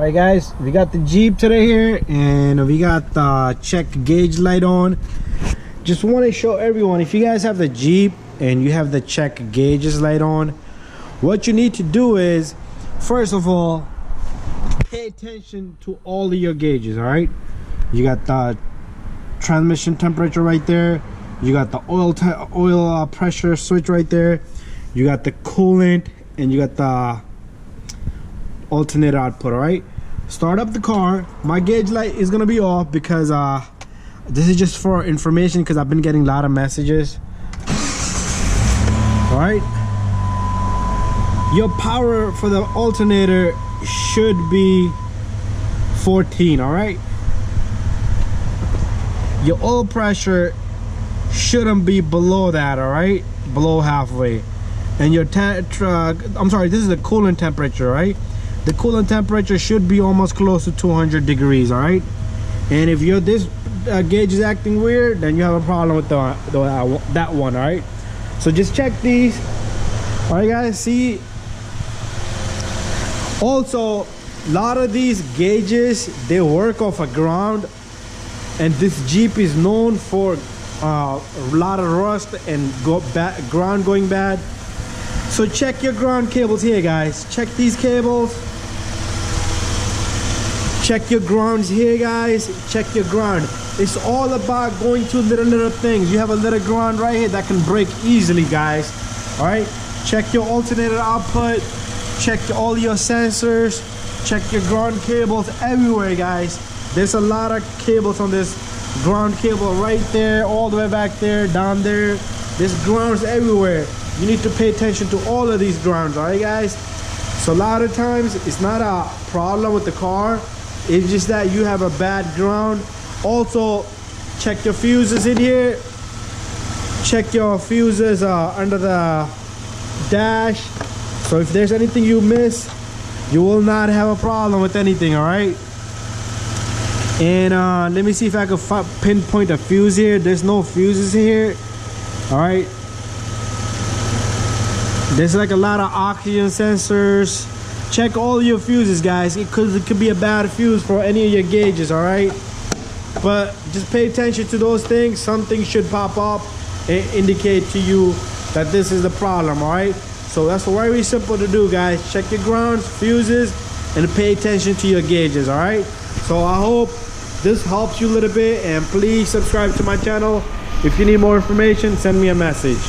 All right, guys, we got the Jeep today here, and we got the check gauge light on. Just want to show everyone, if you guys have the Jeep and you have the check gauges light on, what you need to do is, first of all, pay attention to all of your gauges. All right, you got the transmission temperature right there, you got the oil pressure switch right there, you got the coolant, and you got the alternator output. All right, start up the car. My gauge light is gonna be off because this is just for information, because I've been getting a lot of messages. All right, your power for the alternator should be 14. All right, your oil pressure shouldn't be below that. All right, below halfway. And your I'm sorry, this is the coolant temperature, right? The coolant temperature should be almost close to 200 degrees. All right, and if this gauge is acting weird, then you have a problem with that one. All right, so just check these. All right, guys, see, also a lot of these gauges, they work off a ground, and this Jeep is known for a lot of rust and ground going bad. So check your ground cables here, guys. Check these cables. Check your grounds here, guys. Check your ground. It's all about going to little things. You have a little ground right here that can break easily, guys. All right, check your alternator output. Check all your sensors. Check your ground cables everywhere, guys. There's a lot of cables on this ground cable right there, all the way back there, down there. There's grounds everywhere. You need to pay attention to all of these grounds. All right, guys, so a lot of times it's not a problem with the car, it's just that you have a bad ground. Also, check your fuses in here. Check your fuses under the dash. So if there's anything you miss, you will not have a problem with anything. All right, and let me see if I can pinpoint a fuse here. There's no fuses here. All right, there's like a lot of oxygen sensors. Check all your fuses, guys. It could be a bad fuse for any of your gauges. All right, but just pay attention to those things. Something should pop up and indicate to you that this is the problem. All right, so that's very simple to do, guys. Check your grounds, fuses, and pay attention to your gauges. All right, so I hope this helps you a little bit, and please subscribe to my channel. If you need more information, send me a message.